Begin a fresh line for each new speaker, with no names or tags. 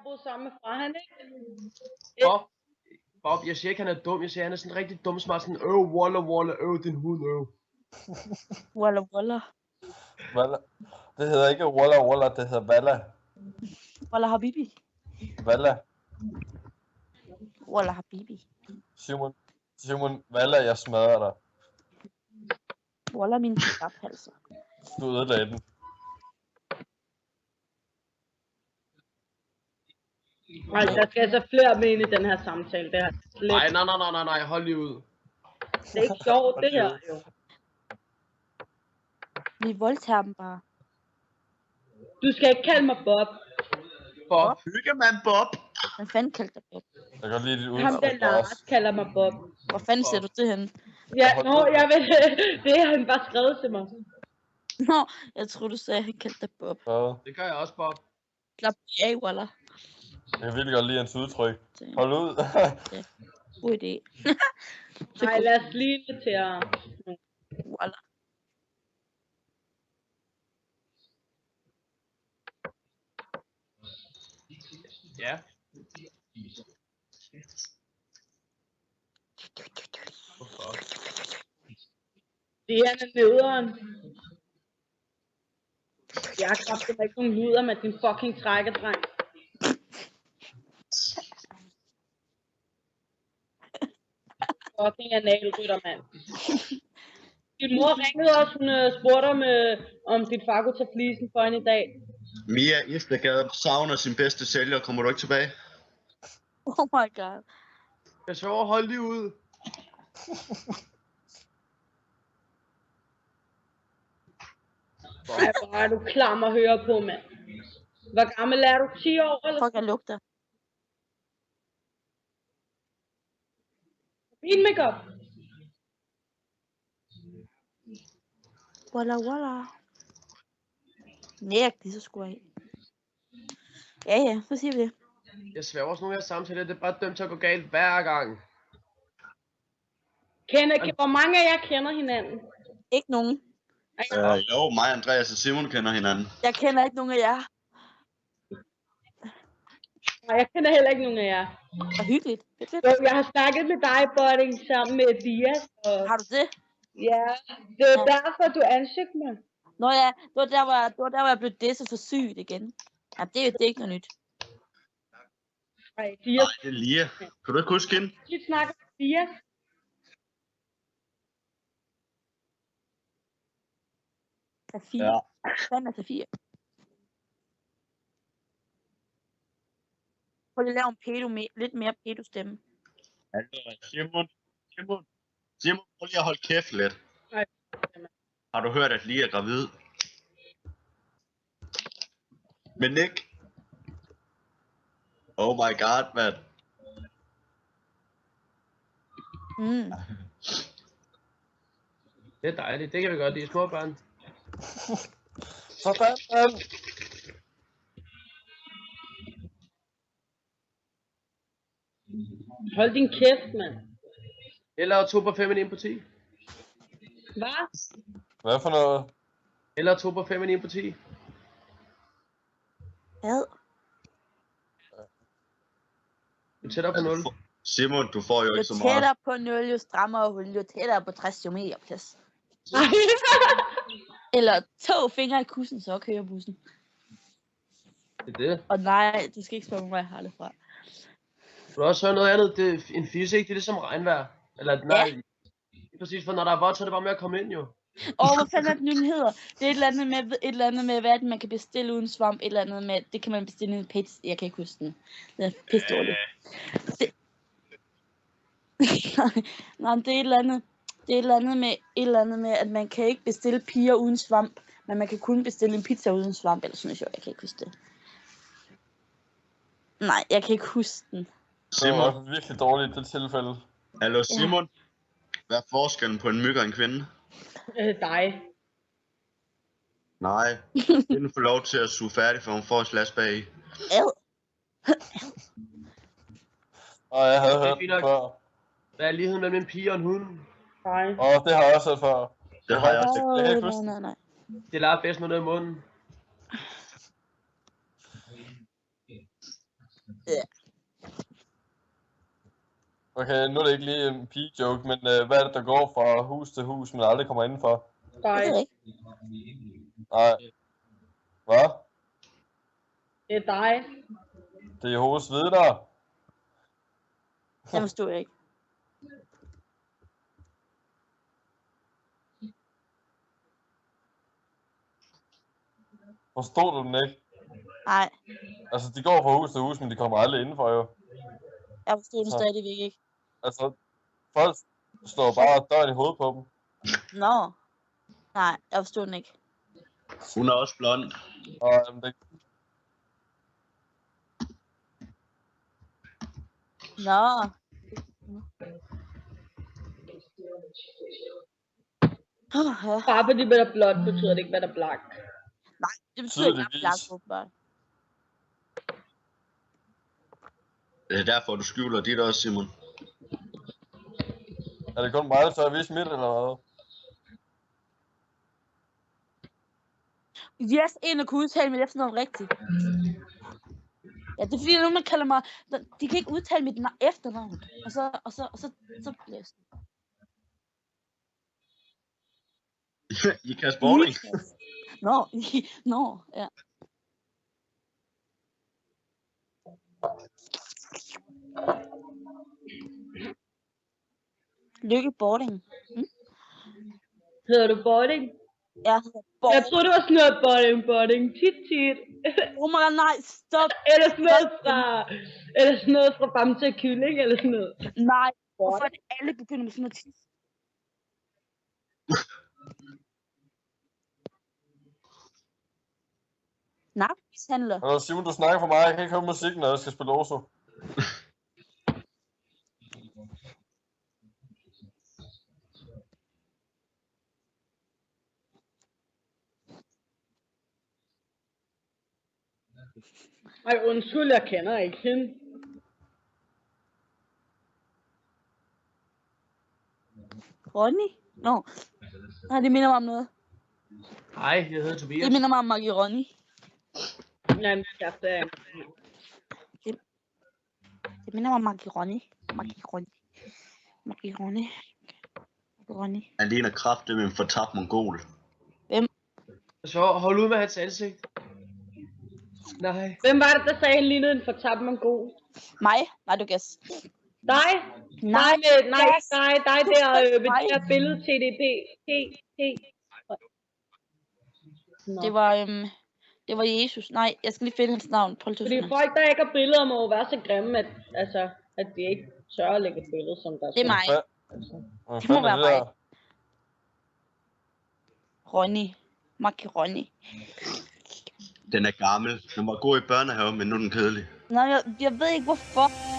boet sammen med far, han ikke?
Bob, jeg siger ikke, han er dum. Jeg siger, han er sådan rigtig dum smart. Sådan, walla, din hund,
Walla walla.
Valla. Det hedder ikke Walla, det hedder Valla.
Walla habibi.
Valla.
Walla habibi.
Simon, Valla, jeg smadrer dig.
Walla min kebabhalser.
Du ødelagde den.
Nej, der skal altså flere med ind i den her samtale. Det her slet.
Nej, hold lige ud.
Det er ikke sjovt, det her jo.
Vi voldtager dem bare.
Du skal ikke kalde mig Bob.
Bob.
Hyggemand Bob.
Hvad fanden kaldte dig Bob?
Jeg kan lide dit
Ham
udtryk
den der
også.
kalder mig Bob.
Hvor fanden ser du det henne?
Ja, jeg ved, det har han bare skrevet til mig.
Nå, jeg troede du sagde, at han kaldte dig Bob.
Ja.
Det gør jeg også, Bob.
Slap af, Walla.
Jeg kan virkelig godt lide hans udtryk. Hold ud.
God idé.
Nej, lad os lige invitere.
Walla.
Ja. Hvorfor?
Det er en nederen. Jeg har kraftigt ikke nogen luder med din fucking trækkerdreng. Fucking analrytter, mand. Din mor ringede også, hun spurgte om dit far kunne tage flisen for hende i dag.
Mia Iftegade savner sin bedste sælger. Kommer du ikke tilbage?
Oh my god.
Jeg så hold lige ud.
Ej, hvor er du klam at høre på, mand. Hvor gammel er du? 10 år eller?
Fuck, jeg lugter.
Fin makeup.
Walla walla. Nej, det så sgu af. Ja, så siger vi det.
Jeg sværger også nogle af jeres samtaler. Det er bare dømt til at gå galt hver gang.
Hvor mange af jer kender hinanden?
Ikke nogen.
Jo, mig, Andreas og Simon kender hinanden.
Jeg kender ikke nogen af jer.
Nej, jeg kender heller ikke nogen af jer.
Det er hyggeligt. Fedt.
Jeg har snakket med dig, Bodding, sammen med Dias. Og...
Har du det?
Ja, det er derfor, du ansøgte mig.
Nå ja, det var der, hvor jeg blev disset for sygt igen. Ja, det er ikke noget nyt.
Nej, Dias.
Nej, det er Lia. Kan du ikke huske hende?
Vi snakker med Dias.
Safir.
Ja.
Hvad er Safir? Prøv lige at lave en lidt mere pedo-stemme.
Simon, prøv lige at holde kæft lidt.
Nej.
Har du hørt, at Lia er gravid? Men Nick. Oh my god, mand.
Mm.
Det er dejligt. Det kan vi godt lide. Små børn.
Sådan.
Hold din kæft, mand.
Eller 2 på 5 på 10.
Hvad?
Hvad for noget?
Eller 2 på 5 på 10.
Hvad?
Du er tættere på 0.
Simon, du får jo
Jo
ikke så meget.
tættere på 0, jo strammere hul, jo tættere på 60, jo mere plads. Eller 2 fingre i kussen, så kører bussen.
Det er det.
Og nej, du skal ikke spørge mig, hvor jeg har det fra.
Du har også hørt noget andet. Det er en fisse, ikke? Det er ligesom regnvejr. Eller nej. Ja. Præcis, for når der er vådt, så er det bare med at komme ind, jo.
Hvad fanden er det nu, den hedder? Det er et eller andet med, hvad er det, man kan bestille uden svamp. Et eller andet med, det kan man bestille i en page. Jeg kan ikke huske den. Den er pisse dårlig. Nej, det er et eller andet. Det er et eller andet med, at man kan ikke bestille piger uden svamp. Men man kan kun bestille en pizza uden svamp. Eller sådan noget. Jeg kan ikke huske det. Nej, jeg kan ikke huske den.
Det var virkelig dårligt, det tilfælde.
Hallo Simon. Hvad er forskellen på en myg og en kvinde?
Dig.
Nej, kvinden får lov til at suge færdig, for hun får et slags bag i.
Og jeg havde
Det er
hørt
fint
det
nok.
før.
Hvad er ligheden mellem en pige og en hund?
Nej.
Det har jeg også hørt før.
Det har jeg også.
Jeg kan ikke huske det.
Nej.
Det lader bedst med noget i munden.
Okay, nu er det ikke lige en pige-joke, men hvad er det, der går fra hus til hus, men aldrig kommer indenfor?
Jeg ved
Dig.
ikke.
Nej. Hvad?
Det er dig.
Det er Jehovas vidner.
Den forstod jeg ikke.
Forstod du den ikke?
Nej,
Altså, de går fra hus til hus, men de kommer aldrig indenfor, jo.
jeg forstod den
Så.
stadigvæk ikke.
Altså, folk står bare døren i hovedet på dem.
Nå. Nej, jeg forstod den ikke.
Hun er også blond.
Og det,
Nå. Ja.
Bare fordi man er blond, betyder det ikke, man er blank.
Nej, det betyder ikke, at jeg er
Tydeligvis.
blank, åbenbart.
Det er derfor, du skjuler dit også, Simon.
er det kun mig, der tør vise mit, eller hvad?
Yes, en kunne udtale mit efternavn rigtigt. Ja, det er fordi, nogen der kalder mig... De kan ikke udtale mit efternavn. Så bliver jeg sådan.
I Kasper Bowling.
Nå, ja. Lykke Boarding.
Hedder du Boarding?
Jeg hedder Boarding.
Jeg troede, det var sådan noget Boarding. Tit.
Oh my god, nej, stop.
Eller sådan noget fra Bamse Kylling, eller sådan noget.
Nej, hvorfor er det alle begynder med sådan noget tis? Narkomishandler.
Eller Simon, du snakker for mig. Jeg kan ikke høre musikken, når jeg skal spille Oso.
Ej, undskyld, jeg kender ikke hende.
Ronny? Nå. Nej, det minder mig om noget.
Hej, jeg hedder Tobias.
Det minder mig om Maggie Ronny.
Nej, men det er
Det minder mig om Maggie Ronny.
Han ligner kraftigt med en fortabt mongol.
Så hold ud med hans ansigt. Nej.
Hvem var det, der sagde, han lignede en fortabt mongol?
Mig? Nej, du gæs.
Dig?
Nej,
Dig der ved
mig.
det der billede TDP. Nå.
Det var Jesus. Nej, jeg skal lige finde hans navn. Prøv lige
Fordi
at
folk, der ikke har billeder, må jo være så grimme, at de ikke tør at lægge et billede, som der
Det er mig.
Hvad
Det må
fanden er
være mig.
der?
Ronny. Maggie Ronny.
Den er gammel. Den var god i børnehave, men nu er den kedelig.
Nej, jeg ved ikke hvorfor.